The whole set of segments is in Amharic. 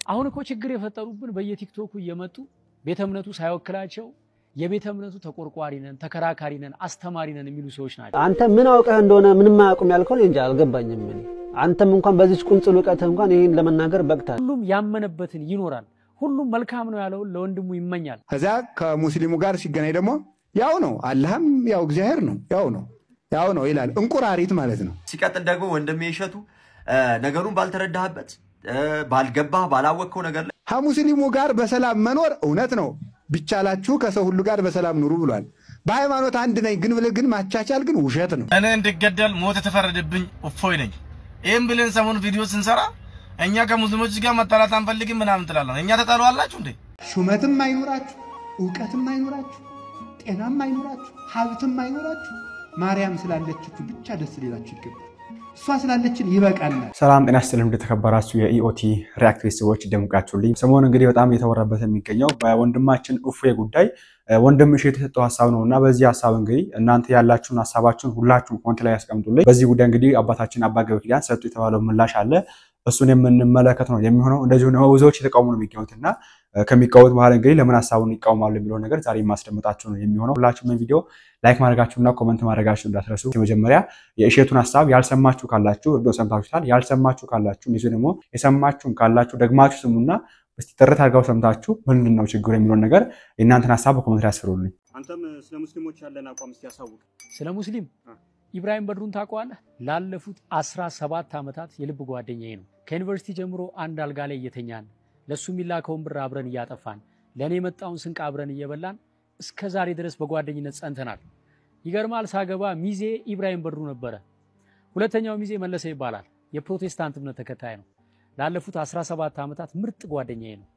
አሁን እኮ ችግር የፈጠሩብን በየቲክቶኩ እየመጡ ቤተ እምነቱ ሳይወክላቸው የቤተ እምነቱ ተቆርቋሪ ነን ተከራካሪ ነን አስተማሪ ነን የሚሉ ሰዎች ናቸው። አንተ ምን አውቀህ እንደሆነ ምንም አያውቁም ያልከው እንጂ አልገባኝም። ምን አንተም እንኳን በዚህ ቁንጽል ወቀተ እንኳን ይሄን ለመናገር በቅታል። ሁሉም ያመነበትን ይኖራል። ሁሉም መልካም ነው ያለው ለወንድሙ ይመኛል። ከዛ ከሙስሊሙ ጋር ሲገናኝ ደግሞ ያው ነው አላህም ያው እግዚአብሔር ነው ያው ነው ይላል። እንቁራሪት ማለት ነው። ሲቀጥል ደግሞ ወንድሜ ይሸቱ ነገሩን ባልተረዳህበት ባልገባህ ባላወቅከው ነገር ላይ ከሙስሊሙ ጋር በሰላም መኖር እውነት ነው። ቢቻላችሁ ከሰው ሁሉ ጋር በሰላም ኑሩ ብሏል። በሃይማኖት አንድ ነኝ ግን ብለህ ግን ማቻቻል ግን ውሸት ነው። እኔ እንድገደል ሞት ተፈረደብኝ እፎይ ነኝ። ይሄን ብለን ሰሞኑን ቪዲዮ ስንሰራ እኛ ከሙስሊሞች ጋር መጣላት አንፈልግም ምናምን ትላለህ። እኛ ተጣሏላችሁ እንዴ? ሹመትም አይኖራችሁ ዕውቀትም አይኖራችሁ ጤናም አይኖራችሁ ሀብትም አይኖራችሁ ማርያም ስላለችችሁ ብቻ ደስ ሊላችሁ ይገባል። እሷ ስላለችን ይበቃል። ሰላም ጤና ይስጥልኝ እንደተከበራችሁ የኢኦቲ ሪአክት ቤተሰቦች ደምቃችሁልኝ። ሰሞኑን እንግዲህ በጣም እየተወራበት የሚገኘው በወንድማችን እፎይ ጉዳይ ወንድም እሸቱ የተሰጠው ሐሳብ ነውና በዚህ ሐሳብ እንግዲህ እናንተ ያላችሁን ሐሳባችሁን ሁላችሁም ኮሜንት ላይ ያስቀምጡልኝ። በዚህ ጉዳይ እንግዲህ አባታችን አባ ገብረ ኪዳን ሰጡ የተባለው ምላሽ አለ። እሱን የምንመለከት ነው የሚሆነው። እንደዚሁ ነው ብዙዎች የተቃውሙ ነው የሚገኙትና ከሚቃወሙት መሃል እንግዲህ ለምን ሐሳቡን ይቃወማሉ የሚለው ነገር ዛሬ ማስደምጣችሁ ነው የሚሆነው። ሁላችሁም ቪዲዮ ላይክ ማድረጋችሁና ኮሜንት ማድረጋችሁን እንዳትረሱ። በመጀመሪያ የእሸቱን ሐሳብ ያልሰማችሁ ካላችሁ እርዶ ሰምታችሁታል። ያልሰማችሁ ካላችሁ እንደዚሁ ደግሞ የሰማችሁን ካላችሁ ደግማችሁ ስሙና እስቲ ጥርት አድርጋው ሰምታችሁ ምንድነው ችግሩ የሚለው ነገር እናንተን ሐሳብ በኮሜንት ላይ አስፍሩልኝ። አንተም ስለ ሙስሊሞች ያለን አቋም እስቲ ያሳውቅ። ስለ ሙስሊም ኢብራሂም በድሩን ታውቀዋለህ? ላለፉት 17 ዓመታት የልብ ጓደኛዬ ነው። ከዩኒቨርሲቲ ጀምሮ አንድ አልጋ ላይ እየተኛን ለሱ የሚላከውን ብር አብረን እያጠፋን ለኔ የመጣውን ስንቅ አብረን እየበላን እስከ ዛሬ ድረስ በጓደኝነት ጸንተናል። ይገርማል። ሳገባ ሚዜ ኢብራሂም በድሩ ነበረ። ሁለተኛው ሚዜ መለሰ ይባላል። የፕሮቴስታንት እምነት ተከታይ ነው። ላለፉት 17 ዓመታት ምርጥ ጓደኛዬ ነው።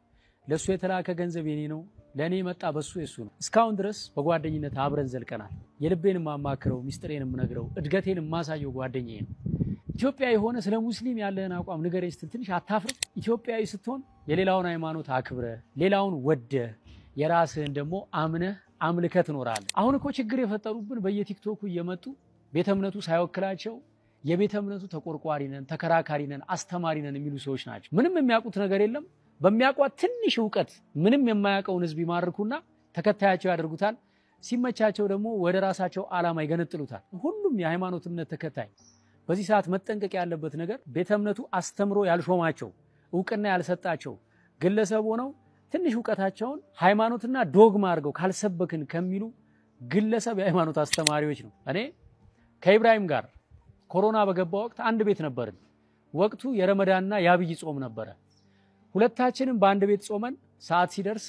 ለሱ የተላከ ገንዘብ የኔ ነው፣ ለኔ መጣ በሱ የሱ ነው። እስካሁን ድረስ በጓደኝነት አብረን ዘልቀናል። የልቤን ማማክረው ሚስጥሬን ምነግረው እድገቴን ማሳየው ጓደኛዬ ነው። ኢትዮጵያዊ ሆነ ስለ ሙስሊም ያለህን አቋም ንገረኝ ስትል ትንሽ አታፍርም? ኢትዮጵያዊ ስትሆን የሌላውን ሃይማኖት አክብረ ሌላውን ወደ የራስህን ደግሞ አምነህ አምልከህ ትኖራለህ። አሁን እኮ ችግር የፈጠሩብን በየቲክቶኩ እየመጡ ቤተ እምነቱ ሳይወክላቸው የቤተ እምነቱ ተቆርቋሪ ነን ተከራካሪ ነን አስተማሪ ነን የሚሉ ሰዎች ናቸው። ምንም የሚያውቁት ነገር የለም። በሚያውቋት ትንሽ ዕውቀት ምንም የማያውቀውን ህዝብ ይማርኩና ተከታያቸው ያደርጉታል። ሲመቻቸው ደግሞ ወደ ራሳቸው ዓላማ ይገነጥሉታል። ሁሉም የሃይማኖት እምነት ተከታይ በዚህ ሰዓት መጠንቀቅ ያለበት ነገር ቤተ እምነቱ አስተምሮ ያልሾማቸው ዕውቅና ያልሰጣቸው ግለሰብ ሆነው ትንሽ ዕውቀታቸውን ሃይማኖትና ዶግማ አድርገው ካልሰበክን ከሚሉ ግለሰብ የሃይማኖት አስተማሪዎች ነው። እኔ ከኢብራሂም ጋር ኮሮና በገባ ወቅት አንድ ቤት ነበርን። ወቅቱ የረመዳንና የአብይ ጾም ነበረ። ሁለታችንም በአንድ ቤት ጾመን ሰዓት ሲደርስ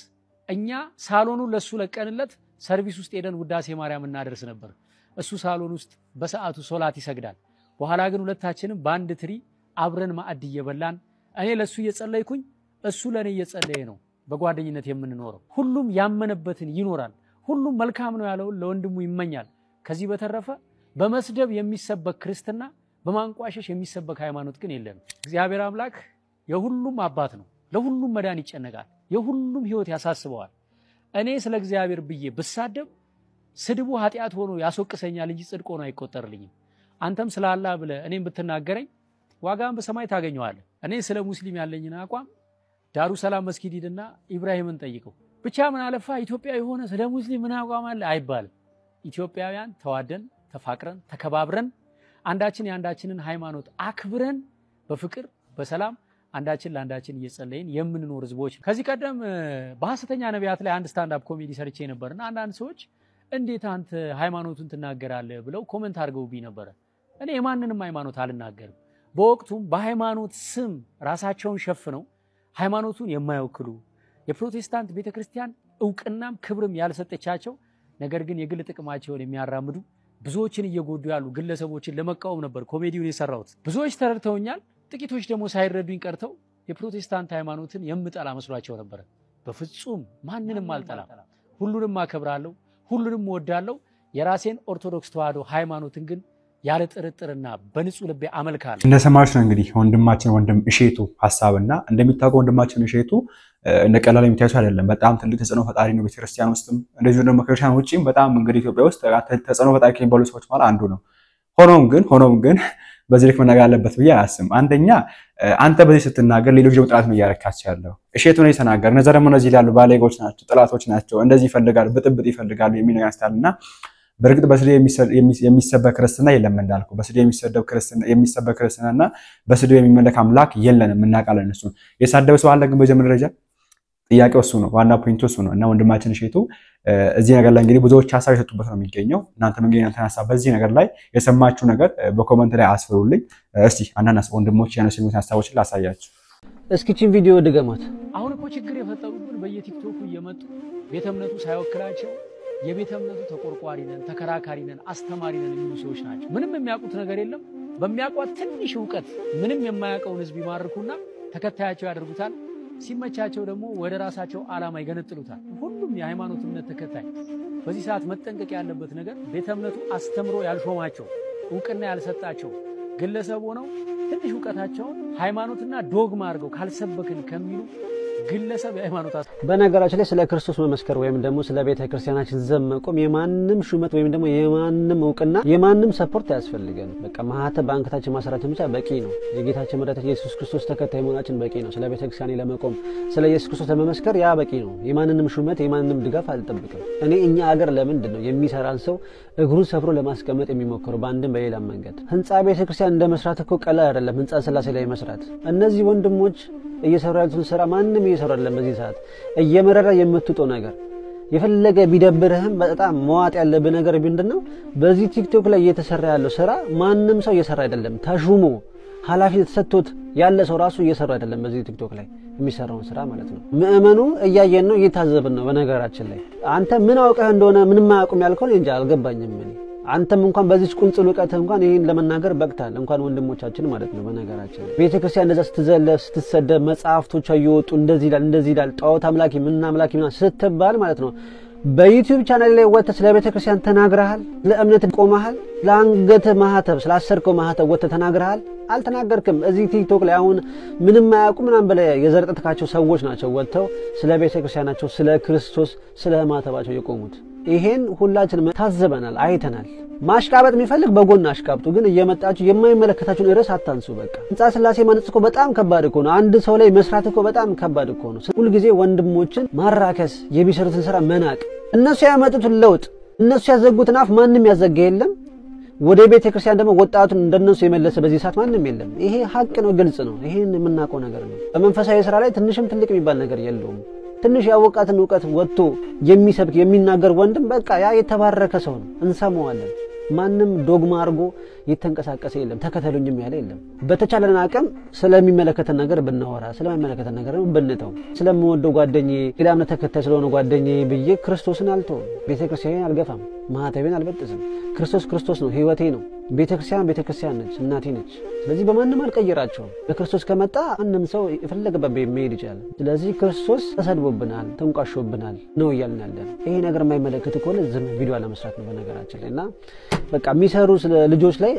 እኛ ሳሎኑን ለሱ ለቀንለት ሰርቪስ ውስጥ ሄደን ውዳሴ ማርያም እናደርስ ነበር። እሱ ሳሎን ውስጥ በሰዓቱ ሶላት ይሰግዳል። በኋላ ግን ሁለታችንም በአንድ ትሪ አብረን ማዕድ እየበላን እኔ ለሱ እየጸለይኩኝ እሱ ለኔ እየጸለየ ነው በጓደኝነት የምንኖረው። ሁሉም ያመነበትን ይኖራል። ሁሉም መልካም ነው ያለው ለወንድሙ ይመኛል። ከዚህ በተረፈ በመስደብ የሚሰበክ ክርስትና በማንቋሸሽ የሚሰበክ ሃይማኖት ግን የለም። እግዚአብሔር አምላክ የሁሉም አባት ነው። ለሁሉም መዳን ይጨነቃል። የሁሉም ህይወት ያሳስበዋል። እኔ ስለ እግዚአብሔር ብዬ ብሳደብ ስድቡ ኃጢያት ሆኖ ያስወቅሰኛል እንጂ ጽድቅ ሆኖ አይቆጠርልኝም። አንተም ስለ አላህ ብለህ እኔም ብትናገረኝ ዋጋን በሰማይ ታገኘዋለህ። እኔ ስለ ሙስሊም ያለኝን አቋም ዳሩ ሰላም መስጊድ ሂድና ኢብራሂምን ጠይቀው። ብቻ ምን አለፋ ኢትዮጵያዊ ሆነ ስለ ሙስሊም ምን አቋም አለ አይባልም። ኢትዮጵያውያን ተዋደን ተፋቅረን ተከባብረን አንዳችን ያንዳችንን ሃይማኖት አክብረን በፍቅር በሰላም አንዳችን ለአንዳችን እየጸለይን የምንኖር ህዝቦች። ከዚህ ቀደም በሐሰተኛ ነቢያት ላይ አንድ ስታንድ አፕ ኮሜዲ ሰርቼ ነበርና አንዳንድ ሰዎች እንዴት አንተ ሃይማኖቱን ትናገራለህ ብለው ኮሜንት አድርገውብኝ ነበር። እኔ የማንንም ሃይማኖት አልናገርም። በወቅቱም በሃይማኖት ስም ራሳቸውን ሸፍነው ሃይማኖቱን የማይወክሉ የፕሮቴስታንት ቤተክርስቲያን ዕውቅናም ክብርም ያልሰጠቻቸው ነገር ግን የግል ጥቅማቸውን የሚያራምዱ ብዙዎችን እየጎዱ ያሉ ግለሰቦችን ለመቃወም ነበር ኮሜዲውን የሰራሁት። ብዙዎች ተረድተውኛል። ጥቂቶች ደግሞ ሳይረዱኝ ቀርተው የፕሮቴስታንት ሃይማኖትን የምጠላ መስሏቸው ነበር። በፍጹም ማንንም አልጠላም። ሁሉንም አከብራለሁ፣ ሁሉንም ወዳለሁ። የራሴን ኦርቶዶክስ ተዋህዶ ሃይማኖትን ግን ያለ ጥርጥርና በንጹህ ልቤ አመልካለሁ። እንደሰማችሁ ነው እንግዲህ ወንድም እሸቱ ሐሳብና እንደሚታወቀው ወንድማችን እሸቱ እንደቀላል የሚታዩት አይደለም። በጣም ትልቅ ተጽዕኖ ፈጣሪ ነው ቤተክርስቲያን ውስጥም እንደዚሁ ደግሞ ከክርስቲያን ውጪም በጣም እንግዲህ ኢትዮጵያ ውስጥ ተጽዕኖ ፈጣሪ ከሚባሉ ሰዎች ማለት አንዱ ነው። ሆኖም ግን በዚህ ልክ መናገር አለበት ብዬ አያስብም። አንደኛ አንተ በዚህ ስትናገር ሌሎች ደግሞ ጥላት እያረካቸው ያለው እሸቱ ነው የተናገረ እነዛ ደግሞ እነዚህ ያሉ ባለጎች ናቸው ጥላቶች ናቸው እንደዚህ ይፈልጋሉ ብጥብጥ ይፈልጋሉ የሚለው ያስታልና በርግጥ በስለ የሚሰበክ ክርስትና የለም እንዳልኩ በስለ የሚሰበክ ክርስትናና በስለ የሚመለክ አምላክ የለንም እናቃለን እሱ የሳደበ ሰው አለ ግን በመጀመሪያ ደረጃ ጥያቄው እሱ ነው ዋና ፖይንቱ እሱ ነው እና ወንድማችን እሸቱ እዚህ ነገር ላይ እንግዲህ ብዙዎች ሐሳብ የሰጡበት ነው የሚገኘው እናንተ ምን ሐሳብ በዚህ ነገር ላይ የሰማችሁ ነገር በኮሜንት ላይ አስፍሩልኝ እስቲ አንዳንድ ወንድሞች ያነሱት ሐሳቦችን ላሳያችሁ እስኪችን ቪዲዮ ድገማት አሁን እኮ ችግር የፈጠሩብን በየቲክቶኩ እየመጡ ቤተ እምነቱ ሳይወክላቸው የቤተ እምነቱ ተቆርቋሪ ነን ተከራካሪ ነን አስተማሪ ነን የሚሉ ሰዎች ናቸው ምንም የሚያውቁት ነገር የለም በሚያውቁት ትንሽ ዕውቀት ምንም የማያውቀውን ህዝብ ይማርኩና ተከታያቸው ያደርጉታል ሲመቻቸው ደግሞ ወደ ራሳቸው ዓላማ ይገነጥሉታል ሁሉም የሃይማኖት እምነት ተከታይ በዚህ ሰዓት መጠንቀቅ ያለበት ነገር ቤተ እምነቱ አስተምሮ ያልሾማቸው ዕውቅና ያልሰጣቸው ግለሰብ ሆነው ትንሽ ዕውቀታቸው ሃይማኖትና ዶግማ አድርገው ካልሰበክን ከሚሉ ግለሰብ የሃይማኖት በነገራችን ላይ ስለ ክርስቶስ መመስከር ወይም ደግሞ ስለ ቤተ ክርስቲያናችን ዘመቆም የማንንም ሹመት ወይም ደግሞ የማንንም ዕውቅና የማንንም ሰፖርት ያስፈልገን በቃ ማህተብ ባንክታችን ማሰራችን ብቻ በቂ ነው የጌታችን መድኃኒታችን ኢየሱስ ክርስቶስ ተከታይ መሆናችን በቂ ነው ስለ ቤተ ክርስቲያን ለመቆም ስለ ኢየሱስ ክርስቶስ ለመመስከር ያ በቂ ነው የማንንም ሹመት የማንንም ድጋፍ አልጠብቅም እኛ ሀገር ለምንድን ነው የሚሰራን ሰው እግሩን ሰብሮ ለማስቀመጥ የሚሞክረው በአንድም በሌላ መንገድ ህንጻ ቤተ ክርስቲያን እንደመስራት እኮ ቀላል አይደለም ህንጻ ስላሴ ላይ መስራት እነዚህ ወንድሞች እየሰሩ ያሉትን ስራ ማንንም እየሰሩ አይደለም በዚህ ሰዓት እየመረራ የምትጦ ነገር የፈለገ ቢደብርህም በጣም መዋጥ ያለብህ ነገር ምንድነው በዚህ ቲክቶክ ላይ እየተሰራ ያለው ስራ ማንንም ሰው እየሰራ አይደለም ተሹሞ ኃላፊነት ተሰጥቶት ያለ ሰው ራሱ እየሰራ አይደለም በዚህ ቲክቶክ ላይ የሚሰራውን ስራ ማለት ነው ምእመኑ እያየን ነው እየታዘብን ነው በነገራችን ላይ አንተ ምን አውቀህ እንደሆነ ምንም አያውቁም ያልከው እንጂ አልገባኝም እኔ አንተም እንኳን በዚህ ቁንጽል ዕውቀት እንኳን ይሄን ለመናገር በቅታል እንኳን ወንድሞቻችን ማለት ነው በነገራችን ቤተክርስቲያን እንደዛ ስትዘለፍ ስትሰደብ መጻፍቶች አይወጡ እንደዚህ ይላል ጣዖት አምላኪ ምን አምላኪ ምን ስትባል ማለት ነው በዩቲዩብ ቻናል ላይ ወጥተህ ስለ ቤተክርስቲያን ተናግረሃል ለእምነት ቆመሃል ለአንገት ማህተብ ስላሰርከው ማህተብ ወጥተህ ተናግረሃል አልተናገርክም እዚህ ቲክቶክ ላይ አሁን ምንም አያውቁ ምናምን በላይ የዘርጠትካቸው ሰዎች ናቸው ወጥተው ስለ ቤተክርስቲያናቸው ስለ ክርስቶስ ስለ ማህተባቸው የቆሙት ይሄን ሁላችንም ታዘበናል አይተናል ማሽቃበጥ የሚፈልግ በጎን አሽቃብጡ ግን እየመጣችሁ የማይመለከታችሁን ርዕስ አታንሱ በቃ ህንጻ ስላሴ ማነጽ እኮ በጣም ከባድ እኮ ነው አንድ ሰው ላይ መስራት እኮ በጣም ከባድ እኮ ነው ሁሉ ጊዜ ወንድሞችን ማራከስ የሚሰሩትን ስራ መናቅ እነሱ ያመጡትን ለውጥ እነሱ ያዘጉትን አፍ ማንንም ያዘጋ የለም ወደ ቤተ ክርስቲያን ደግሞ ወጣቱን እንደነሱ የመለሰ በዚህ ሰዓት ማንንም የለም ይሄ ሀቅ ነው ግልጽ ነው ይሄን የምናውቀው ነገር ነው በመንፈሳዊ ስራ ላይ ትንሽም ትልቅ የሚባል ነገር የለውም ትንሽ ያወቃትን ዕውቀት ወጥቶ የሚሰብክ የሚናገር ወንድም በቃ ያ የተባረከ ሰው ነው እንሰማዋለን ማንንም ዶግማ አርጎ ይተንቀሳቀሰ የለም ተከተሉኝም ያለ የለም በተቻለን አቅም ስለሚመለከተን ነገር ብናወራ ስለማይመለከተን ነገር ብንተው ስለምወደው ጓደኛዬ ኢላምነ ተከታይ ስለሆነ ጓደኛዬ ብዬ ክርስቶስን አልተው ቤተክርስቲያንን አልገፋም ማህተቤን አልበጥስም ክርስቶስ ነው ህይወቴ ነው ቤተክርስቲያን ነች እናቴ ነች ስለዚህ በማንንም አልቀየራቸውም በክርስቶስ ከመጣ አንንም ሰው የፈለገበት መሄድ ይችላል ስለዚህ ክርስቶስ ተሰድቦብናል ተንቋሾብናል ነው ያልናለን ይሄ ነገር የማይመለከት ከሆነ ዝም ቪዲዮ ለመስራት ነው በነገራችን ላይና በቃ የሚሰሩ ልጆች ላይ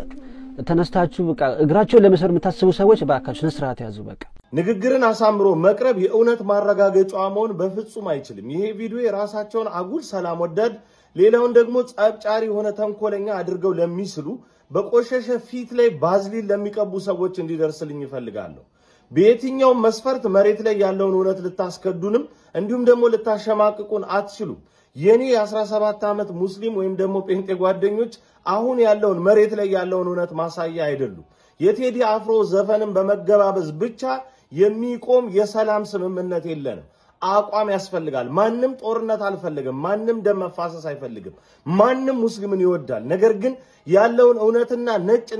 ተነስታችሁ በቃ እግራቸው ለመስበር የምታስቡ ሰዎች ባካችሁ ንስራት ያዙ በቃ ንግግርን አሳምሮ መቅረብ የእውነት ማረጋገጫ መሆን በፍጹም አይችልም ይሄ ቪዲዮ የራሳቸውን አጉል ሰላም ወዳድ ሌላውን ደግሞ ጻብጫሪ ሆነ ተንኮለኛ አድርገው ለሚስሉ በቆሸሸ ፊት ላይ ባዝሊን ለሚቀቡ ሰዎች እንዲደርስልኝ ይፈልጋለሁ በየትኛው መስፈርት መሬት ላይ ያለውን እውነት ልታስከዱንም እንዲሁም ደግሞ ልታሸማቅቁን አትችሉም የኔ 17 ዓመት ሙስሊም ወይም ደግሞ ጴንጤ ጓደኞች አሁን ያለውን መሬት ላይ ያለውን እውነት ማሳያ አይደሉም የቴዲ አፍሮ ዘፈንን በመገባበዝ ብቻ የሚቆም የሰላም ስምምነት የለንም አቋም ያስፈልጋል ማንንም ጦርነት አልፈልግም ማንንም ደም መፋሰስ አይፈልግም ማንንም ሙስሊምን ይወዳል ነገር ግን ያለውን እውነትና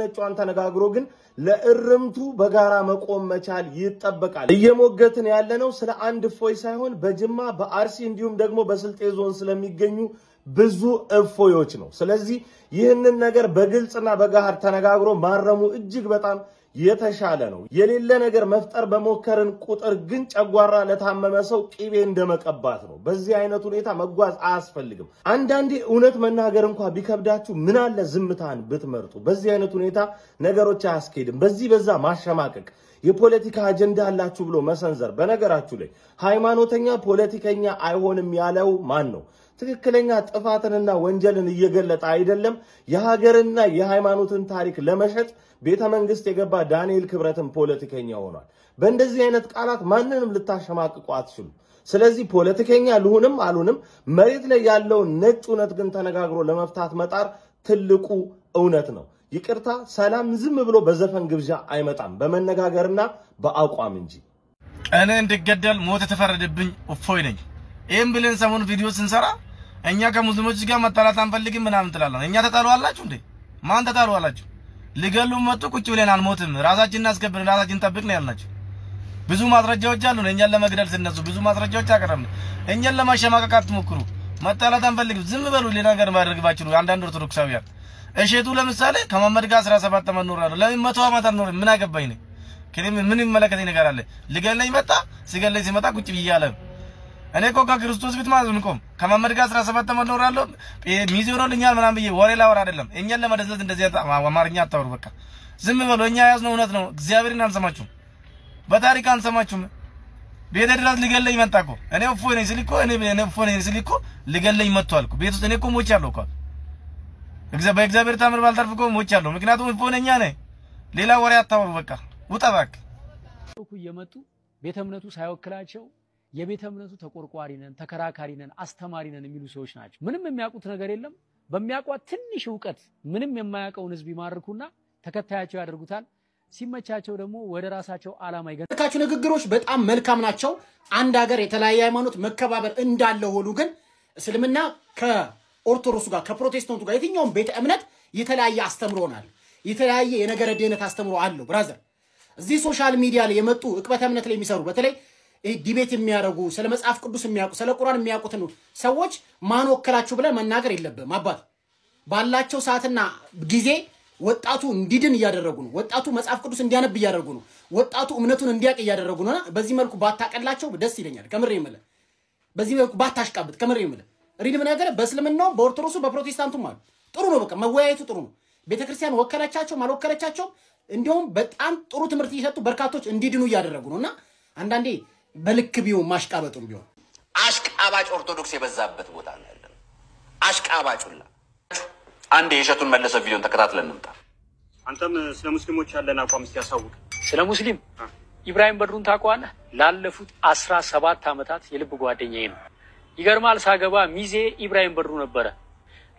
ነጭዋን ተነጋግሮ ግን ለእርምቱ በጋራ መቆም መቻል ይተበቃል እየሞገትን ያለነው ስለ አንድ ፎይ ሳይሆን በጅማ በአርሲ እንዲሁም ደግሞ በስልጤ ዞን ስለሚገኙ ብዙ እፎዮች ነው ስለዚህ ይህንን ነገር በግልጽና በጋር ተነጋግሮ ማረሙ እጅግ በጣም የተሻለ ነው የሌለ ነገር መፍጠር በመከረን ቁጥር ግን ጨጓራ ለታመመ ሰው ቂቤ እንደመቀባት ነው በዚህ አይነት ሁኔታ መጓዝ አያስፈልግም አንዳንዴ እውነት መናገር እንኳን ቢከብዳችሁ ምን አለ ዝምታን ብትመርጡ በዚህ አይነት ሁኔታ ነገሮች አያስኬድም በዛ ማሸማቀቅ የፖለቲካ አጀንዳ አላችሁ ብሎ መሰንዘር በነገራችሁ ላይ ሃይማኖተኛ ፖለቲከኛ አይሆንም ያለው ማን ነው ትክክለኛ ጥፋትንና ወንጀልን እየገለጠ አይደለም። የሀገርና የሃይማኖትን ታሪክ ለመሸጥ ቤተ መንግስት የገባ ዳንኤል ክብረትን ፖለቲከኛ ሆኗል። በእንደዚህ አይነት ቃላት ማንንም ልታሸማቅቁ አትችሉም። ስለዚህ ፖለቲከኛ ልሁንም አሉንም መሬት ላይ ያለው ነጭ እውነት ግን ተነጋግሮ ለመፍታት መጣር ትልቁ እውነት ነው። ይቅርታ ሰላም ዝም ብሎ በዘፈን ግብዣ አይመጣም፣ በመነጋገርና በአቋም እንጂ። እኔ እንድገደል ሞት ተፈረደብኝ እፎይ ነኝ። ይሄን ብለን ሰሞኑን ቪዲዮ ስንሰራ እኛ ከሙስሊሞች ጋር መጣላት አንፈልግም ምናምን ትላለህ። እኛ ተጣሏላችሁ እንዴ? ማን ተጣሏላችሁ? ሊገሉ መጡ ቁጭ ብለን አልሞትም፣ ራሳችንን አስከብር፣ ራሳችንን ጠብቅ ነው ያልናችሁ። ብዙ ማስረጃዎች አሉ። እኛን ለመግደል ሲነሱ ብዙ ማስረጃዎች አቀረብን። እኛን ለማሸማቀቅ አትሞክሩ። መጣላት አንፈልግም፣ ዝም በሉ። ሌላ ነገር ማድረግ ባችሉ አንዳንድ ኦርቶዶክሳውያን እሸቱ ለምሳሌ ከመሐመድ ጋር 17 ዓመት ኖራለሁ። ለምን 100 ዓመት አልኖርም? ምን አገባኝ ነው? ምን ይመለከተኝ ነገር አለ? ሊገለኝ መጣ፣ ሲገለኝ ሲመጣ ቁጭ ብያለ። እኔ እኮ ከክርስቶስ ፊት ማለት ነው ከመሐመድ ጋር 17 ዓመት ኖራለሁ ሚዜ ሆኖልኛል ምናምን ብዬ ወሬ ላወራ አይደለም። እኛን ለመደሰት እንደዚህ አማርኛ አታወሩ። በቃ ዝም በሉ። እኛ ያዝነው እውነት ነው። እግዚአብሔርን አንሰማችሁም፣ በታሪክ አንሰማችሁም። ቤተ ድረስ ሊገለኝ መጣ እኮ እኔ እፎይ ነኝ ስል እኮ እኔ እፎይ ነኝ ስል እኮ ሊገለኝ መጥቷል እኮ ቤት ውስጥ። እኔ እኮ ሞቻለሁ እኮ በእግዚአብሔር ታምር ባልተርፍ እኮ ሞቻለሁ። ምክንያቱም እፎይ ነኝ ነኝ። ሌላ ወሬ አታወሩ። በቃ ውጣ እባክህ። እየመጡ ቤተ እምነቱ ሳይወክላቸው የቤተ እምነቱ ተቆርቋሪ ነን፣ ተከራካሪ ነን፣ አስተማሪ ነን የሚሉ ሰዎች ናቸው። ምንም የሚያውቁት ነገር የለም። በሚያውቋት ትንሽ ዕውቀት ምንም የማያውቀውን ህዝብ ይማርኩና ተከታያቸው ያደርጉታል። ሲመቻቸው ደግሞ ወደ ራሳቸው ዓላማ ይገታቸው። ንግግሮች በጣም መልካም ናቸው። አንድ ሀገር የተለያየ ሃይማኖት መከባበር እንዳለ ሆኖ ግን እስልምና ከኦርቶዶክሱ ጋር ከፕሮቴስታንቱ ጋር የትኛውም ቤተ እምነት የተለያየ አስተምሮናል። የተለያየ የነገረ ድህነት አስተምሮ አለው። ብራዘር እዚህ ሶሻል ሚዲያ ላይ የመጡ ዕቅበተ እምነት ላይ የሚሰሩ በተለይ ዲቤት የሚያደርጉ ስለ መጽሐፍ ቅዱስ የሚያውቁ ስለ ቁርአን የሚያውቁትን ሰዎች ማን ወከላችሁ ብለ መናገር የለብህም። አባት ባላቸው ሰዓትና ጊዜ ወጣቱ እንዲድን እያደረጉ ነው። ወጣቱ መጽሐፍ ቅዱስ እንዲያነብ እያደረጉ ነው። ወጣቱ እምነቱን እንዲያቅ እያደረጉ ነውና በዚህ መልኩ ባታቀላቸው ደስ ይለኛል። ከምሬ ይመለ በዚህ መልኩ ባታሽቃብጥ ከምሬ ይመለ ሪድም ነገር በእስልምናው በኦርቶዶክሱ በፕሮቴስታንቱም አሉ። ጥሩ ነው። በቃ መወያየቱ ጥሩ ነው። ቤተክርስቲያን ወከለቻቸው ማልወከለቻቸው እንዲሁም በጣም ጥሩ ትምህርት እየሰጡ በርካቶች እንዲድኑ እያደረጉ ነውና አንዳንዴ በልክ ቢሆን ማሽቃበጡም ቢሆን አሽቃባጭ ኦርቶዶክስ የበዛበት ቦታ ነው ያለው። አሽቃባጩላ አንድ የእሸቱን መለሰ ቪዲዮን ተከታትለን እንምጣ። አንተም ስለ ሙስሊሞች ያለን አቋም እስቲ ያሳውቅ። ስለ ሙስሊም ኢብራሂም በድሩን ታውቀዋለህ? ላለፉት 17 ዓመታት የልብ ጓደኛዬ ነው። ይገርማል። ሳገባ ሚዜ ኢብራሂም በድሩ ነበረ።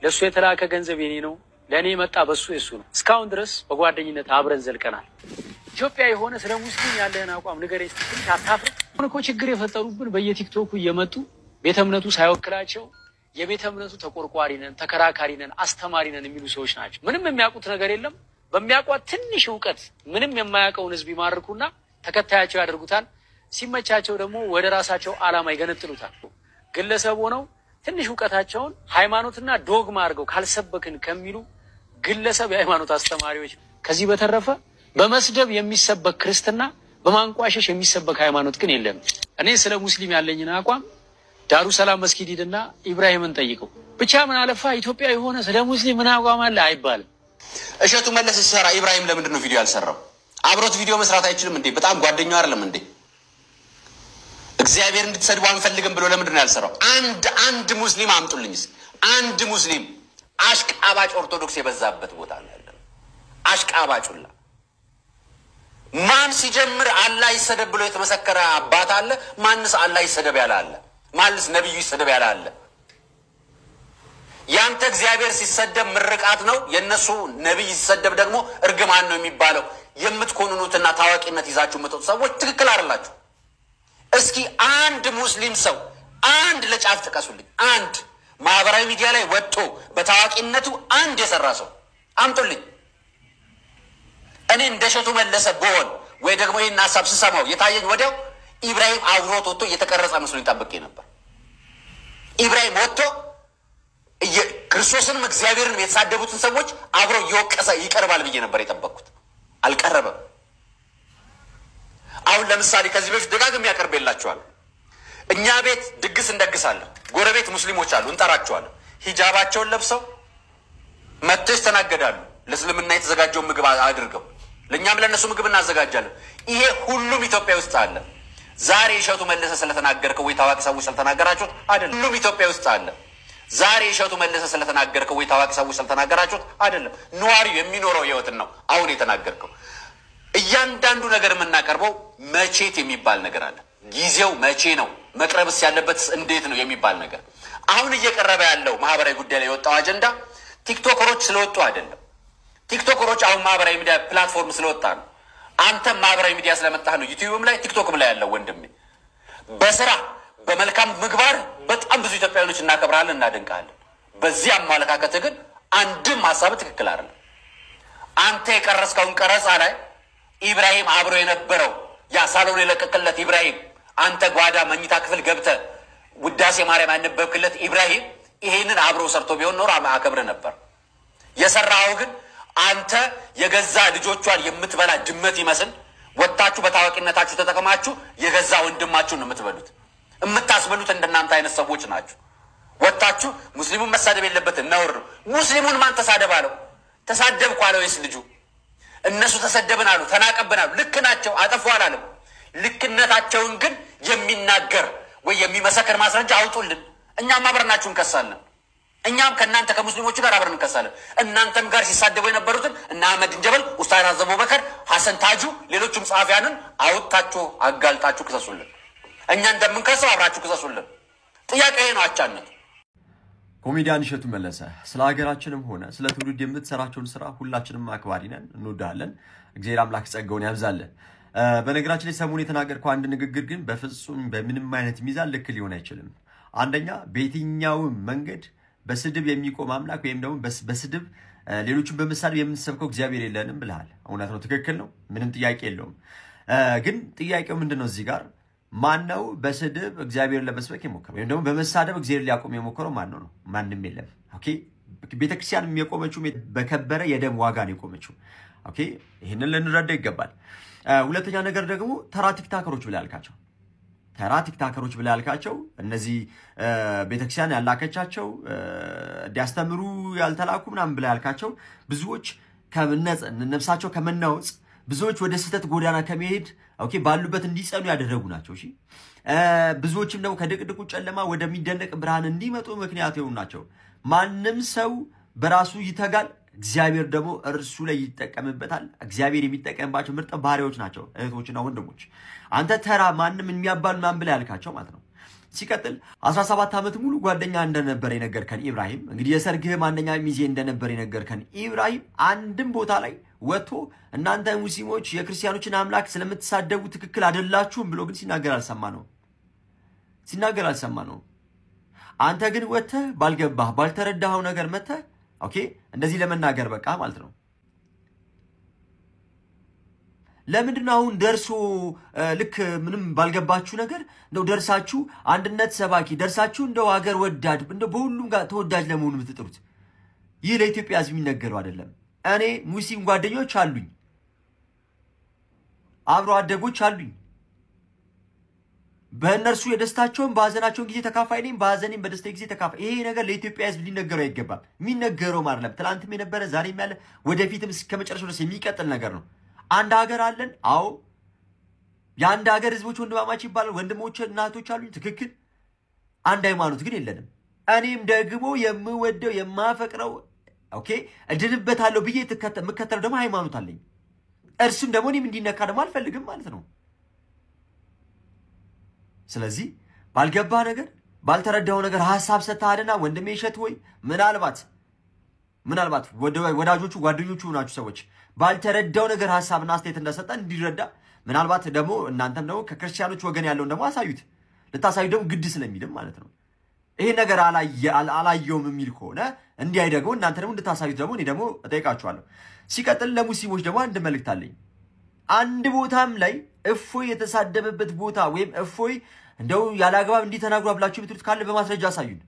ለሱ የተላከ ገንዘብ የኔ ነው፣ ለኔ መጣ በሱ የሱ ነው። እስካሁን ድረስ በጓደኝነት አብረን ዘልቀናል። ኢትዮጵያ የሆነ ስለ ሙስሊም ያለህን አቋም ንገረኝ ስትል አታፍር? እኮ ችግር የፈጠሩብን በየቲክቶኩ እየመጡ ቤተ እምነቱ ሳይወክላቸው የቤተ እምነቱ ተቆርቋሪ ነን፣ ተከራካሪ ነን፣ አስተማሪ ነን የሚሉ ሰዎች ናቸው። ምንም የሚያውቁት ነገር የለም። በሚያውቋት ትንሽ ዕውቀት ምንም የማያውቀውን ህዝብ ይማርኩና ተከታያቸው ያደርጉታል። ሲመቻቸው ደግሞ ወደ ራሳቸው ዓላማ ይገነጥሉታል። ግለሰብ ሆነው ትንሽ ዕውቀታቸውን ሃይማኖትና ዶግማ አድርገው ካልሰበክን ከሚሉ ግለሰብ የሃይማኖት አስተማሪዎች። ከዚህ በተረፈ በመስደብ የሚሰበክ ክርስትና፣ በማንቋሸሽ የሚሰበክ ሃይማኖት ግን የለም። እኔ ስለ ሙስሊም ያለኝን አቋም ዳሩ ሰላም መስጊድ ሂድና ኢብራሂምን ጠይቀው። ብቻ ምን አለፋ ኢትዮጵያ የሆነ ስለ ሙስሊም ምን አቋም አለ አይባልም። እሸቱ መለስ ሲሰራ ኢብራሂም ለምንድን ነው ቪዲዮ ያልሰራው? አብሮት ቪዲዮ መስራት አይችልም እንዴ? በጣም ጓደኛው አይደለም እንዴ? እግዚአብሔር እንድትሰድቡ አንፈልግም ብሎ ለምንድን ነው ያልሰራው? አንድ ሙስሊም አምጡልኝስ። አንድ ሙስሊም። አሽቃባጭ ኦርቶዶክስ የበዛበት ቦታ ነው ያለው። አሽቃባጩላ ማን ሲጀምር አላህ ይሰደብ ብሎ የተመሰከረ አባት አለ? ማንስ አላህ ይሰደብ ያለ አለ? ማንስ ነብዩ ይሰደብ ያለ አለ? ያንተ እግዚአብሔር ሲሰደብ ምርቃት ነው፣ የነሱ ነብይ ሲሰደብ ደግሞ እርግማን ነው የሚባለው። የምትኮንኑትና ታዋቂነት ይዛችሁ መጥቶ ሰዎች ትክክል አይደላችሁ። እስኪ አንድ ሙስሊም ሰው አንድ ለጫፍ ጥቀሱልኝ። አንድ ማህበራዊ ሚዲያ ላይ ወጥቶ በታዋቂነቱ አንድ የሰራ ሰው አምጡልኝ። እኔ እንደ እሸቱ መለሰ ብሆን ወይ ደግሞ ይህን ሀሳብ ስሰማው የታየኝ ወዲያው ኢብራሂም አብሮት ወጥቶ እየተቀረጸ መስሎኝ ጠብቄ ነበር። ኢብራሂም ወጥቶ ክርስቶስንም እግዚአብሔርንም የተሳደቡትን ሰዎች አብሮ እየወቀሰ ይቀርባል ብዬ ነበር የጠበቅኩት። አልቀረበም። አሁን ለምሳሌ ከዚህ በፊት ደጋግሜ ያቀርብላችኋል። እኛ ቤት ድግስ እንደግሳለን። ጎረቤት ሙስሊሞች አሉ፣ እንጠራቸዋለን። ሂጃባቸውን ለብሰው መጥተው ይስተናገዳሉ። ለእስልምና የተዘጋጀውን ምግብ አድርገው ለእኛም ለእነሱ ምግብ እናዘጋጃለን። ይሄ ሁሉም ኢትዮጵያ ውስጥ አለ። ዛሬ እሸቱ መለሰ ስለተናገርከው ወይ ታዋቂ ሰዎች ስለተናገራችሁት አይደለም። ሁሉም ኢትዮጵያ ውስጥ አለ። ዛሬ እሸቱ መለሰ ስለተናገርከው ወይ ታዋቂ ሰዎች ስለተናገራችሁት አይደለም። ነዋሪው የሚኖረው ህይወትን ነው አሁን የተናገርከው። እያንዳንዱ ነገር የምናቀርበው መቼት የሚባል ነገር አለ። ጊዜው መቼ ነው መቅረብስ ያለበት እንዴት ነው የሚባል ነገር። አሁን እየቀረበ ያለው ማህበራዊ ጉዳይ ላይ የወጣው አጀንዳ ቲክቶከሮች ስለወጡ አይደለም። ቲክቶከሮች አሁን ማህበራዊ ሚዲያ ፕላትፎርም ስለወጣ ነው። አንተም ማህበራዊ ሚዲያ ስለመጣህ ነው ዩቲዩብም ላይ ቲክቶክም ላይ ያለው ወንድሜ። በስራ በመልካም ምግባር በጣም ብዙ ኢትዮጵያውያኖች እናከብራለን፣ እናደንቃለን። በዚህ አመለካከት ግን አንድም ሀሳብ ትክክል አይደለም። አንተ የቀረስከውን ቀረጻ ላይ ኢብራሂም አብሮ የነበረው ያ ሳሎን የለቀቀለት ኢብራሂም፣ አንተ ጓዳ መኝታ ክፍል ገብተህ ውዳሴ ማርያም ያነበብክለት ኢብራሂም ይሄንን አብሮ ሰርቶ ቢሆን ኖሮ አከብር ነበር። የሰራው ግን አንተ የገዛ ልጆቿን የምትበላ ድመት ይመስል ወጣችሁ በታዋቂነታችሁ ተጠቅማችሁ የገዛ ወንድማችሁን የምትበሉት የምታስበሉት እንደናንተ አይነት ሰዎች ናችሁ። ወጣችሁ ሙስሊሙን መሳደብ የለበትም ነውር ነው። ሙስሊሙን ማን ተሳደብ አለው? ተሳደብኩ አለው ወይስ ልጁ? እነሱ ተሰደብን አሉ፣ ተናቀብን አሉ። ልክ ናቸው፣ አጠፉ አላለም። ልክነታቸውን ግን የሚናገር ወይ የሚመሰክር ማስረጃ አውጡልን። እኛም አብረናችሁ እንከሳለን። እኛም ከእናንተ ከሙስሊሞቹ ጋር አብረን እንከሳለን። እናንተም ጋር ሲሳደቡ የነበሩትን እነ አህመድ እንጀበል፣ ኡስታዝ አዘቦ በከር፣ ሐሰን ታጁ፣ ሌሎችም ጸሐፊያንን አውጥታችሁ አጋልጣችሁ ክሰሱልን። እኛ እንደምንከሰው አብራችሁ ክሰሱልን። ጥያቄ ይሄ ነው። አቻነት ኮሜዲያን እሸቱ መለሰ ስለ ሀገራችንም ሆነ ስለ ትውልድ የምትሰራቸውን ስራ ሁላችንም አክባሪ ነን፣ እንወዳለን። እግዚአብሔር አምላክ ጸጋውን ያብዛልን። በነገራችን ላይ ሰሞኑን የተናገርከው አንድ ንግግር ግን በፍጹም በምንም አይነት ሚዛን ልክ ሊሆን አይችልም። አንደኛ በየትኛውም መንገድ በስድብ የሚቆም አምላክ ወይም ደግሞ በስድብ ሌሎችን በመሳደብ የምንሰብከው እግዚአብሔር የለንም ብለሃል። እውነት ነው፣ ትክክል ነው፣ ምንም ጥያቄ የለውም። ግን ጥያቄው ምንድነው እዚህ ጋር ማነው በስድብ እግዚአብሔርን ለመስበክ የሞከረው ወይም ደግሞ በመሳደብ እግዚአብሔር ሊያቆም የሞከረው ማነው ነው? ማንም የለም። ኦኬ ቤተክርስቲያን የቆመችው በከበረ የደም ዋጋ ነው የቆመችው። ኦኬ ይሄንን ልንረዳ ይገባል። ሁለተኛ ነገር ደግሞ ተራ ቲክታከሮች ብለህ ያልካቸው ቲክታከሮች ብለህ ያልካቸው እነዚህ ቤተክርስቲያን ያላከቻቸው እንዲያስተምሩ ያልተላኩ ምናምን ብለህ ያልካቸው ብዙዎች ነፍሳቸው ከመናወጽ ብዙዎች ወደ ስህተት ጎዳና ከመሄድ ኦኬ ባሉበት እንዲጸኑ ያደረጉ ናቸው። እሺ ብዙዎችም ደግሞ ከድቅድቁ ጨለማ ወደሚደነቅ ብርሃን እንዲመጡ ምክንያት የሆኑ ናቸው። ማንም ሰው በራሱ ይተጋል፣ እግዚአብሔር ደግሞ እርሱ ላይ ይጠቀምበታል። እግዚአብሔር የሚጠቀምባቸው ምርጥ ባሪያዎች ናቸው እህቶችና ወንድሞች። አንተ ተራ ማንም የሚያባል ማን ብለህ ያልካቸው ማለት ነው። ሲቀጥል 17 ዓመት ሙሉ ጓደኛ እንደነበር የነገርከን ኢብራሂም እንግዲህ የሰርግህ አንደኛ ሚዜ እንደነበር የነገርከን ኢብራሂም አንድም ቦታ ላይ ወጥቶ እናንተ ሙስሊሞች የክርስቲያኖችን አምላክ ስለምትሳደቡ ትክክል አይደላችሁም ብሎ ግን ሲናገር አልሰማነው። አንተ ግን ወጥተህ ባልገባህ ባልተረዳኸው ነገር መጥተህ ኦኬ እንደዚህ ለመናገር በቃ ማለት ነው። ለምንድነው አሁን ደርሶ ልክ ምንም ባልገባችሁ ነገር እንደው ደርሳችሁ አንድነት ሰባኪ ደርሳችሁ እንደው ሀገር ወዳድ እንደው በሁሉም ጋር ተወዳጅ ለመሆን የምትጥሩት? ይህ ለኢትዮጵያ ሕዝብ የሚነገረው አይደለም። እኔ ሙስሊም ጓደኞች አሉኝ፣ አብሮ አደጎች አሉኝ። በእነርሱ የደስታቸውን በሐዘናቸውን ጊዜ ተካፋይ ነኝ፣ በሐዘኔም በደስታዬ ጊዜ ተካፋይ። ይሄ ነገር ለኢትዮጵያ ሕዝብ ሊነገረው አይገባም። የሚነገረው አይደለም። ትላንትም የነበረ ዛሬም ያለ ወደፊትም እስከ መጨረሻው ድረስ የሚቀጥል ነገር ነው። አንድ ሀገር አለን። አዎ የአንድ ሀገር ህዝቦች ወንድማማች ይባላል። ወንድሞች እናቶች አሉኝ፣ ትክክል። አንድ ሃይማኖት ግን የለንም። እኔም ደግሞ የምወደው የማፈቅረው ኦኬ እድንበታለሁ ብዬ የምከተለው ደግሞ ሃይማኖት አለኝ። እርሱም ደግሞ እኔም እንዲነካ ደግሞ አልፈልግም ማለት ነው። ስለዚህ ባልገባህ ነገር ባልተረዳኸው ነገር ሐሳብ ሰጥተሃልና ወንድሜ እሸቱ ወይ ምናልባት ወዳጆቹ ጓደኞቹ ናችሁ ሰዎች ባልተረዳው ነገር ሐሳብና አስተያየት እንደሰጠ እንዲረዳ ምናልባት ደግሞ እናንተም ደግሞ ከክርስቲያኖች ወገን ያለውን ደግሞ አሳዩት። ልታሳዩ ደግሞ ግድ ስለሚልም ማለት ነው። ይሄ ነገር አላየውም የሚል ከሆነ እንዲያይ ደግሞ እናንተ ደግሞ እንድታሳዩት ደግሞ እኔ ደግሞ እጠይቃችኋለሁ። ሲቀጥል ለሙስሊሞች ደግሞ አንድ መልእክት አለኝ። አንድ ቦታም ላይ እፎይ የተሳደበበት ቦታ ወይም እፎይ እንደው ያላግባብ እንዲተናግሩ ብላችሁ ብትሉት ካለ በማስረጃ አሳዩን።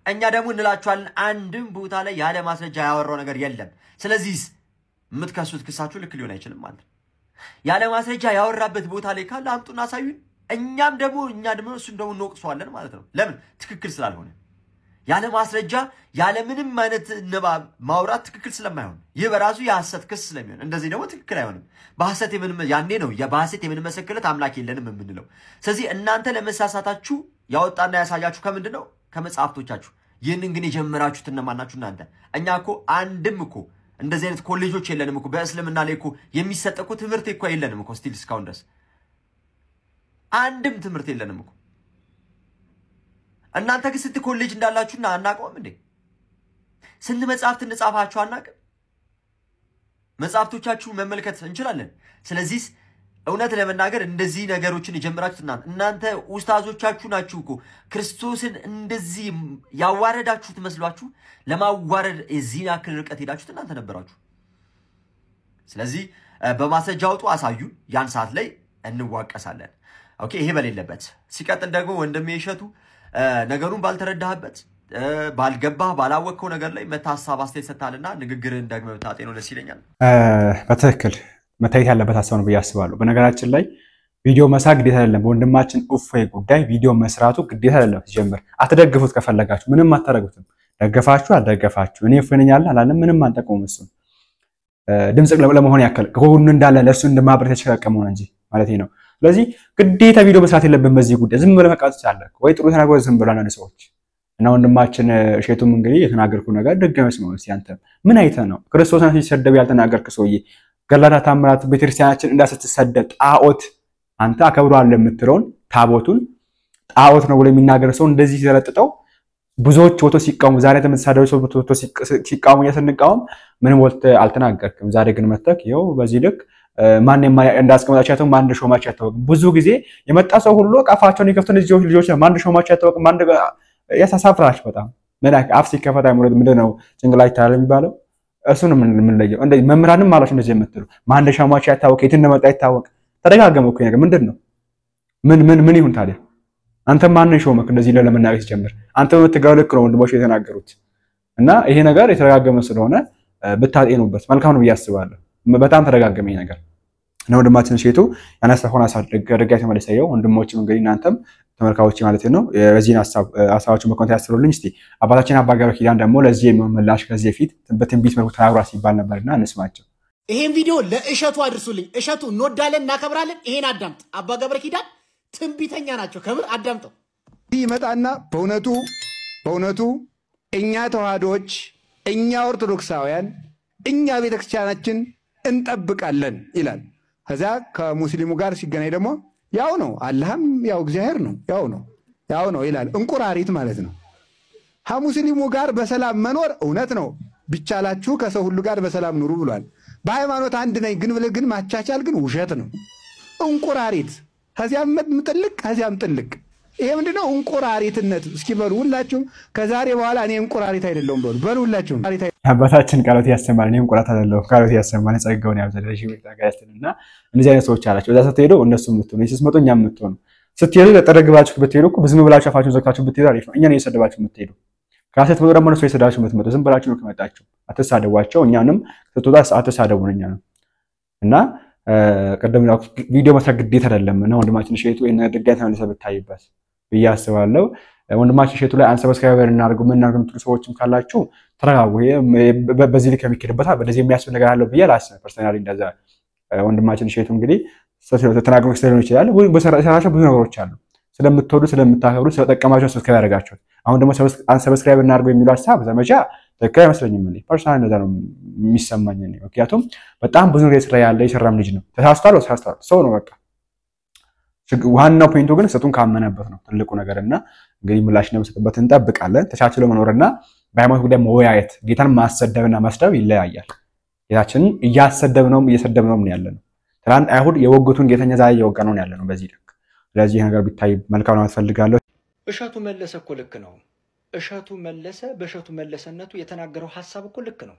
እኛ ደግሞ እንላችኋለን አንድም ቦታ ላይ ያለ ማስረጃ ያወራው ነገር የለም። ስለዚህ የምትከሱት ክሳችሁ ልክ ሊሆን አይችልም ማለት ነው። ያለ ማስረጃ ያወራበት ቦታ ላይ ካለ አምጡና አሳዩን። እኛ ደግሞ እሱን ደግሞ እንወቅሰዋለን ማለት ነው። ለምን? ትክክል ስላልሆነ። ያለ ማስረጃ ያለ ምንም አይነት ንባብ ማውራት ትክክል ስለማይሆን ይህ በራሱ የሐሰት ክስ ስለሚሆን እንደዚህ ደግሞ ትክክል አይሆንም። ያኔ ነው በሐሰት የምንመሰክርለት አምላክ የለንም የምንለው። ስለዚህ እናንተ ለመሳሳታችሁ ያወጣና ያሳያችሁ ከምንድን ነው? ከመጽሐፍቶቻችሁ። ይህንን ግን የጀመራችሁት እነማን ናችሁ እናንተ? እኛ እኮ አንድም እኮ እንደዚህ አይነት ኮሌጆች የለንም እኮ በእስልምና ላይ እኮ የሚሰጥ እኮ ትምህርት እኮ የለንም እኮ ስቲል እስካሁን ድረስ አንድም ትምህርት የለንም እኮ። እናንተ ግን ስንት ኮሌጅ እንዳላችሁና አናውቀውም እንዴ? ስንት መጽሐፍት እንጻፋችሁ አናውቅም? መጽሐፍቶቻችሁ መመልከት እንችላለን። ስለዚህ እውነት ለመናገር እንደዚህ ነገሮችን የጀመራችሁት እናንተ ኡስታዞቻችሁ ናችሁ እኮ ክርስቶስን እንደዚህ ያዋረዳችሁት መስሏችሁ ለማዋረድ እዚህ ያክል ርቀት ሄዳችሁት እናንተ ነበራችሁ። ስለዚህ በማስረጃ አውጡ፣ አሳዩ። ያን ሰዓት ላይ እንዋቀሳለን። ኦኬ፣ ይሄ በሌለበት ሲቀጥል ደግሞ ወንድሜ እሸቱ ነገሩን ባልተረዳህበት ባልገባህ ባላወቅከው ነገር ላይ መታሰብ አስተያየት ሰጥታልና ንግግርን ደግሞ ታጤኖ ደስ ይለኛል። በትክክል መታየት ያለበት ሀሳብ ነው ብዬ አስባለሁ። በነገራችን ላይ ቪዲዮ መስራት ግዴታ አይደለም። በወንድማችን እፎይ ጉዳይ ቪዲዮ መስራቱ ግዴታ አይደለም። ሲጀምር አትደግፉት፣ ከፈለጋችሁ ምንም አታረጉትም። ደገፋችሁ አልደገፋችሁ እኔ እፎይ ነኝ አላለም ምንም አንጠቀሙም። እሱ ድምጽ ለመሆን ያከለ ከሁሉ እንዳለ ለሱ እንደማብረት ተሽከረቀመው እንጂ ማለት ነው። ስለዚህ ግዴታ ቪዲዮ መስራት የለብን በዚህ ጉዳይ። ዝም ብለህ መቃወም ትችላለህ ወይ ጥሩ ተናግረው ዝም ብለህ ነው ሰዎች እና ወንድማችን እሸቱም እንግዲህ የተናገርኩ ነገር ደገመስ ነው። ሲያንተ ምን አይተህ ነው ክርስቶስን ሲሰደብ ያልተናገርክ ሰውዬ? ገላታ ታምራት ቤተክርስቲያናችን እንዳስትሰደብ ጣዖት አንተ አከብሯለህ የምትለውን ታቦቱን ጣዖት ነው ብሎ የሚናገር ሰው እንደዚህ ሲዘለጥጠው ብዙዎች ወቶ ሲቃወሙ ዛሬ ተመሳሳይ ሰው ወቶ ሲቃወሙ ያስንቃወም ምንም ወልተ አልተናገርክም። ዛሬ ግን መተክ ይኸው በዚህ ልክ ማንንም እንዳስቀመጣቸው ማን ሾማቸው ያታወቅ ብዙ ጊዜ የመጣ ሰው ሁሉ ቃፋቸውን ይከፍቱን እዚህ ልጆች ማን ሾማቸው ያታወቅ ማን ያሳሳፍራሽ በጣም መላክ አፍ ሲከፈታ ምንድነው ጭንቅላት ታለ የሚባለው እሱን ምን ለየው እንደ መምራንም ማለት እንደዚህ የምትሉ ማን ሾማቸው ያታወቅ የት እንደመጣ ይታወቅ ተደጋገመ እኮ ነገር ምንድነው ምን ይሁን ታዲያ አንተ ማን ሾመክ እንደዚህ ለመናገር ሲጀምር አንተ በመተጋው ልክ ነው ወንድሞች የተናገሩት እና ይሄ ነገር የተረጋገመ ስለሆነ ብታጤኑበት መልካም ነው ያስባለሁ። በጣም ተረጋገመ ይሄ ነገር ነው። ወንድማችን እሸቱ ያነሳውን አሳደገ ደጋይ ተመለሰየው ወንድሞችም እንግዲህ እናንተም ተመልካቾች ማለት ነው በዚህን ሐሳባችሁን በኮሜንት ያስሩልኝ። እስቲ አባታችን አባ ገብረ ኪዳን ደግሞ ለዚህ የሚመላሽ ከዚህ በፊት በትንቢት መልኩ ተናግሯል ሲባል ነበርና እንስማቸው። ይሄን ቪዲዮ ለእሸቱ አድርሱልኝ። እሸቱ እንወዳለን እናከብራለን። ይሄን አዳምጥ። አባ ገብረ ኪዳን ትንቢተኛ ናቸው። ከብር አዳምጠው ይመጣና በእውነቱ እኛ ተዋህዶች እኛ ኦርቶዶክሳውያን እኛ ቤተክርስቲያናችን እንጠብቃለን ይላል። ከዛ ከሙስሊሙ ጋር ሲገናኝ ደግሞ ያው ነው አላህም ያው እግዚአብሔር ነው ያው ነው ይላል። እንቁራሪት ማለት ነው። ከሙስሊሙ ጋር በሰላም መኖር እውነት ነው። ቢቻላችሁ ከሰው ሁሉ ጋር በሰላም ኑሩ ብሏል። በሃይማኖት አንድ ነኝ ግን ብለህ ግን ማቻቻል ግን ውሸት ነው። እንቁራሪት ከዚያም ምጥልቅ ከዚያም ጥልቅ። ይሄ ምንድነው እንቁራሪትነት? እስኪ በሉ ሁላችሁም ከዛሬ በኋላ እኔ እንቁራሪት አይደለሁም በሉ ሁላችሁም። አባታችን ቃሎት ያሰማል። እኔም እንቁራሪት አይደለሁም ቃሎት ያሰማል። ጸጋውን ያብዛል። እሺ በቃጋያችንና እንደዚህ አይነት ሰዎች አላችሁ። እዛ ስትሄዱ እነሱ ምትሆኑ ስትመጡ እኛም ምትሆኑ ስትሄዱ ተጠረግባችሁ ብትሄዱ እኮ ብዙም ብላችሁ አፋችሁን ዘግታችሁ ብትሄዱ አሪፍ ነው። እኛን እየሰደባችሁ ምትሄዱ ካሰት ወደ ደግሞ ነው እየሰደባችሁ ምትመጡ ዝም ብላችሁ ነው ከመጣችሁ አትሳደቧቸው። እኛንም ስትወጣ አትሳደቡን እኛንም እና ቀደም ነው ቪዲዮ መስራት ግዴታ አይደለም እና ወንድማችን እሸቱ እና ድጋሚ ተመልሰህ ብታይበት ብያስባለሁ። ወንድማችን እሸቱ ላይ አንሰብስክራይበር እናድርጉ ምን እናድርጉ የምትሉ ሰዎችም ካላችሁ ተረጋጉ። በዚህ ልክ የሚከድበት በዚህ የሚያስብ ነገር አለው ብዬ አላስብም። ፐርሰናሊ እንደዛ ወንድማችን እሸቱ እንግዲህ ተናግሮ ስለሆነ ይችላል ወይ በሰራሻ ብዙ ነገሮች አሉ ስለምትወዱ ስለምታከብሩ ስለተጠቀማችሁ ሰብስክራይብ ያደርጋችሁ። አሁን ደግሞ አንሰብስክራይብ እናድርጉ የሚሉ ሐሳብ ዘመቻ ተከታይ አይመስለኝም። እኔ ፐርሰናሊ እንደዛ ነው የሚሰማኝ እኔ ምክንያቱም በጣም ብዙ ነገር የሰራም ልጅ ነው። ተሳስቷል ሰው ነው በቃ ዋናው ፖይንቱ ግን ሰቱን ካመነበት ነው ትልቁ ነገርና እንግዲህ ምላሽ እንደምሰጥበት እንጠብቃለን። ተቻችሎ መኖርና በሃይማኖት ጉዳይ መወያየት ጌታን ማሰደብና መስደብ ይለያያል። ጌታችንን እያሰደብነውም እየሰደብነውም ነው ያለነው። ትናንት አይሁድ የወጉቱን ጌተኛ ዛሬ እየወጋነው ነው ያለነው በዚህ ልክ። ስለዚህ ነገር ቢታይ መልካም ነው አትፈልጋለሁ። እሸቱ መለሰ እኮ ልክ ነው። እሸቱ መለሰ በእሸቱ መለሰነቱ የተናገረው ሐሳብ እኮ ልክ ነው።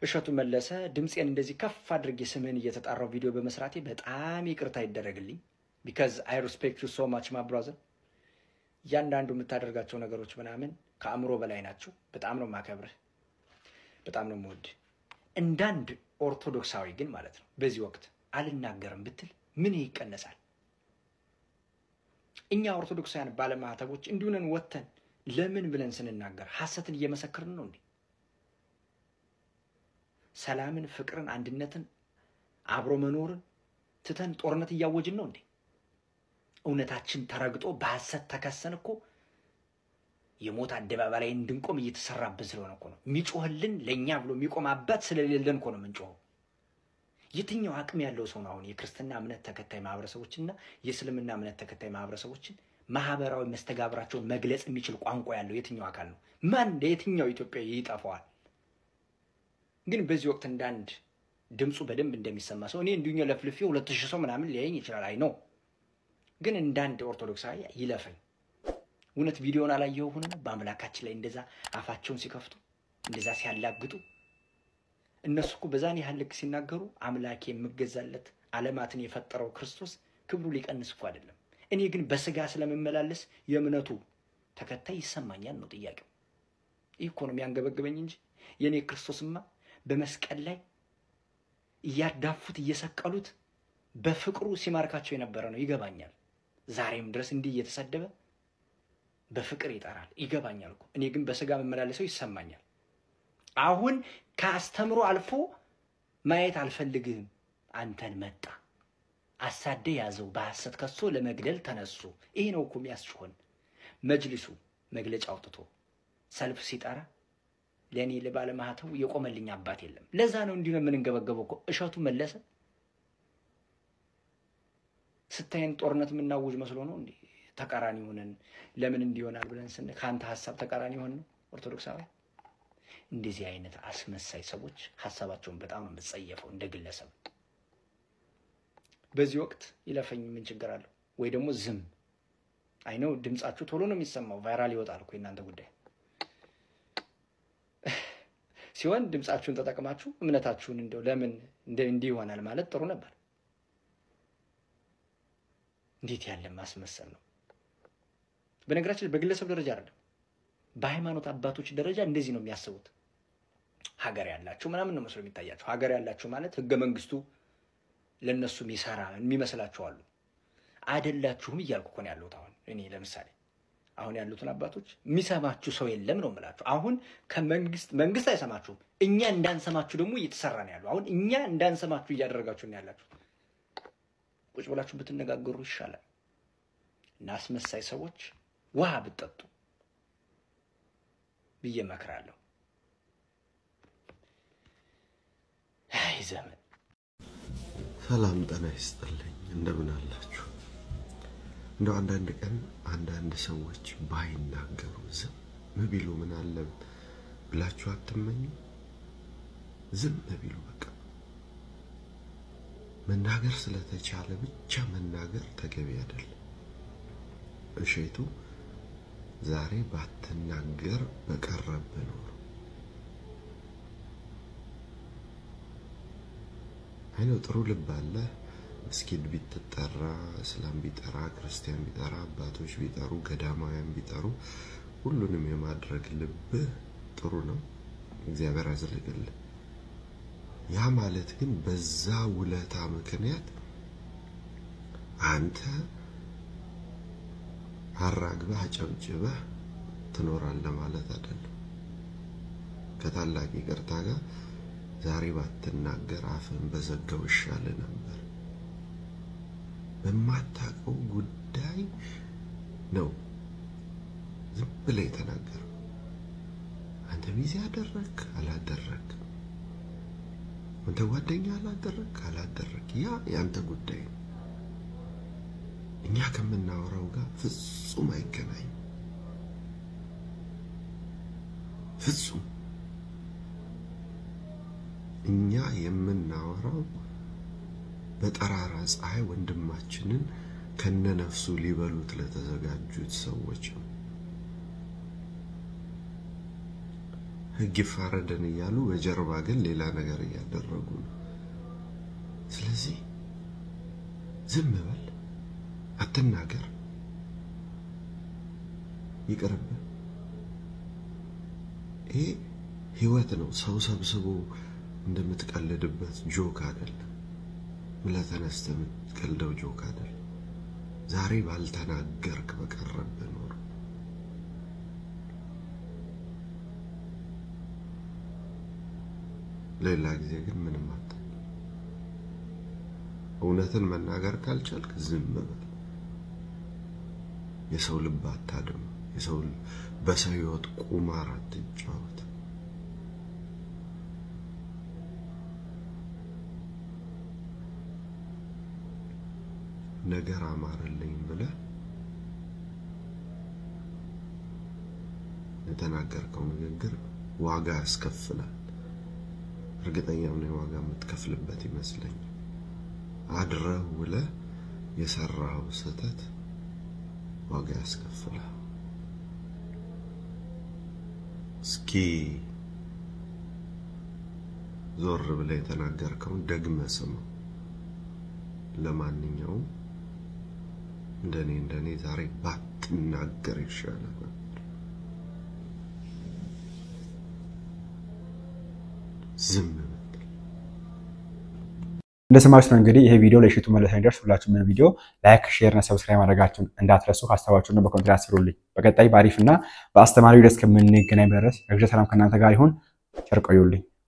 እሸቱ መለሰ ድምጼን እንደዚህ ከፍ አድርጌ ስምህን እየተጣራው ቪዲዮ በመስራቴ በጣም ይቅርታ ይደረግልኝ። because I respect you so much my brother ያንዳንዱ የምታደርጋቸው ነገሮች ምናምን ከአእምሮ በላይ ናቸው። በጣም ነው ማከብርህ በጣም ነው የምወድ። እንዳንድ ኦርቶዶክሳዊ ግን ማለት ነው በዚህ ወቅት አልናገርም ብትል ምን ይቀነሳል? እኛ ኦርቶዶክሳውያን ባለማህተቦች እንዲሁነን ወተን ለምን ብለን ስንናገር ሐሰትን እየመሰከርን ነው እንዴ? ሰላምን፣ ፍቅርን፣ አንድነትን፣ አብሮ መኖርን ትተን ጦርነት እያወጅን ነው እንዴ? እውነታችን ተረግጦ በሐሰት ተከሰን እኮ የሞት አደባባይ ላይ እንድንቆም እየተሰራብን ስለሆነ እኮ ነው። የሚጮህልን ለኛ ብሎ የሚቆም አባት ስለሌለን እኮ ነው የምንጮኸው። የትኛው አቅም ያለው ሰው ነው አሁን የክርስትና እምነት ተከታይ ማህበረሰቦችና የእስልምና እምነት ተከታይ ማህበረሰቦችን ማህበራዊ መስተጋብራቸውን መግለጽ የሚችል ቋንቋ ያለው የትኛው አካል ነው? ማን ለየትኛው ኢትዮጵያዊ ይጠፋዋል? ግን በዚህ ወቅት እንዳንድ ድምፁ በደንብ እንደሚሰማ ሰው እኔ እንዱኛ ለፍልፌ 2000 ሰው ምናምን ሊያየኝ ይችላል። አይ ነው ግን እንዳንድ ኦርቶዶክሳዊ ይለፈኝ። እውነት ቪዲዮን አላየው ሆነ በአምላካችን ላይ እንደዛ አፋቸውን ሲከፍቱ እንደዛ ሲያላግጡ እነሱ እኮ በዛን ያህል ልክ ሲናገሩ አምላኬ የምገዛለት ዓለማትን የፈጠረው ክርስቶስ ክብሩ ሊቀንስ እኮ አይደለም። እኔ ግን በስጋ ስለመመላለስ የእምነቱ ተከታይ ይሰማኛል ነው ጥያቄው። ይህ እኮ ነው የሚያንገበግበኝ እንጂ የኔ ክርስቶስማ በመስቀል ላይ እያዳፉት እየሰቀሉት በፍቅሩ ሲማርካቸው የነበረ ነው ይገባኛል። ዛሬም ድረስ እንዲህ እየተሰደበ በፍቅር ይጠራል ይገባኛል እኮ። እኔ ግን በስጋ መመላለሰው ይሰማኛል። አሁን ካስተምሮ አልፎ ማየት አልፈልግም አንተን መጣ አሳደ ያዘው በሐሰት ከሶ ለመግደል ተነሱ። ይሄ ነው እኮ የሚያስጮህን። መጅሊሱ መግለጫ አውጥቶ ሰልፍ ሲጠራ ለኔ ለባለ ማህተው የቆመልኝ አባት የለም። ለዛ ነው እንዲህ ነው የምንገበገበው እኮ። እሸቱ መለሰ ስታይን ጦርነት የምናውጅ መስሎ ነው እንዴ? ተቃራኒ ሆነን ለምን እንዲሆናል ብለን ስን ካንተ ሐሳብ ተቃራኒ ሆነ ነው ኦርቶዶክሳዊ። እንደዚህ አይነት አስመሳይ ሰዎች ሐሳባቸውን በጣም ነው የምጸየፈው እንደ ግለሰብ። በዚህ ወቅት ይለፈኝ ምን ችግር አለው? ወይ ደግሞ ዝም አይ ነው ድምጻችሁ ቶሎ ነው የሚሰማው፣ ቫይራል ይወጣል እኮ እናንተ ጉዳይ ሲሆን ድምጻችሁን ተጠቅማችሁ እምነታችሁን እንደው ለምን እንዲህ ይሆናል ማለት ጥሩ ነበር። እንዴት ያለ ማስመሰል ነው! በነገራችን በግለሰብ ደረጃ አይደለም በሃይማኖት አባቶች ደረጃ እንደዚህ ነው የሚያስቡት። ሀገር ያላችሁ ምናምን ነው መስሎ የሚታያቸው። ሀገር ያላችሁ ማለት ህገ መንግስቱ ለነሱ የሚሰራ የሚመስላቸው አሉ። አይደላችሁም እያልኩ እኮ ነው ያለሁት። አሁን እኔ ለምሳሌ አሁን ያሉትን አባቶች የሚሰማችሁ ሰው የለም ነው የምላችሁ። አሁን መንግስት አይሰማችሁም፣ እኛ እንዳንሰማችሁ ደግሞ እየተሰራ ነው ያለው። አሁን እኛ እንዳንሰማችሁ እያደረጋችሁ ነው ያላችሁ። ቁጭ ብላችሁ ብትነጋገሩ ይሻላል። እና አስመሳይ ሰዎች ውሃ ብትጠጡ ብዬ እመክራለሁ። አይ ዘመን። ሰላም ጤና ይስጥልኝ፣ እንደምን አላችሁ? እንደው አንዳንድ ቀን አንዳንድ ሰዎች ባይናገሩ ዝም ቢሉ ምን አለ ብላችሁ አትመኙ? ዝም ቢሉ በቃ መናገር ስለተቻለ ብቻ መናገር ተገቢ አይደለም። እሸቱ ዛሬ ባትናገር በቀረብ ነው። አይነው ጥሩ ልብ አለ። መስጊድ ቢጠራ፣ እስላም ቢጠራ፣ ክርስቲያን ቢጠራ፣ አባቶች ቢጠሩ፣ ገዳማውያን ቢጠሩ ሁሉንም የማድረግ ልብ ጥሩ ነው። እግዚአብሔር ያዝልግልህ። ያ ማለት ግን በዛ ውለታ ምክንያት አንተ አራግበህ አጨብጭበህ ትኖራለህ ማለት አይደለም። ከታላቅ ይቅርታ ጋር ዛሬ ባትናገር አፍን በዘጋው ይሻል ነበር። በማታውቀው ጉዳይ ነው ዝም ብለህ የተናገረው። አንተ ሚዜ አደረክ አላደረክ፣ አንተ ጓደኛ አላደረክ አላደረክ፣ ያ ያንተ ጉዳይ ነው። እኛ ከምናወራው ጋር ፍጹም አይገናኝ። ፍጹም እኛ የምናወራው በጠራራ ፀሐይ ወንድማችንን ከነነፍሱ ሊበሉት ለተዘጋጁት ሰዎች ነው። ሕግ ይፋረደን እያሉ በጀርባ ግን ሌላ ነገር እያደረጉ ነው። ስለዚህ ዝም በል፣ አትናገር፣ ይቅርብ። ይሄ ህይወት ነው። ሰው ሰብስቦ እንደምትቀልድበት ጆክ አይደለም። ምለተነስተ የምትቀልደው ጆክ አይደለም። ዛሬ ባልተናገርክ በቀረብ ኖር ሌላ ጊዜ ግን ምንም አትል። እውነትን መናገር ካልቻልክ ዝም በል። የሰው ልብ አታድም። የሰው በሰው ሕይወት ቁማር አትጫወት። ነገር አማረልኝ ብለህ የተናገርከው ንግግር ዋጋ ያስከፍላል። እርግጠኛም ነኝ ዋጋ የምትከፍልበት ይመስለኛል። አድረህ ውለህ የሰራኸው ስህተት ዋጋ ያስከፍላል። እስኪ ዞር ብለህ የተናገርከውን ደግመህ ስማው። ለማንኛውም እንደኔ ዛሬ ባትናገር ይሻላል። ዝም እንደሰማችሁ ነው እንግዲህ ይሄ ቪዲዮ ለእሸቱ መለሰ እንዲደርስ ሁላችሁም ቪዲዮ ላይክ፣ ሼር እና ሰብስክራይብ ማድረጋችሁን እንዳትረሱ። ሐሳባችሁን በኮሜንት አስፍሩልኝ። በቀጣይ በአሪፍና በአስተማሪ ቪዲዮ እስከምንገናኝ ድረስ እግዚአብሔር ሰላም ከእናንተ ጋር ይሁን። ቸር ቆዩልኝ።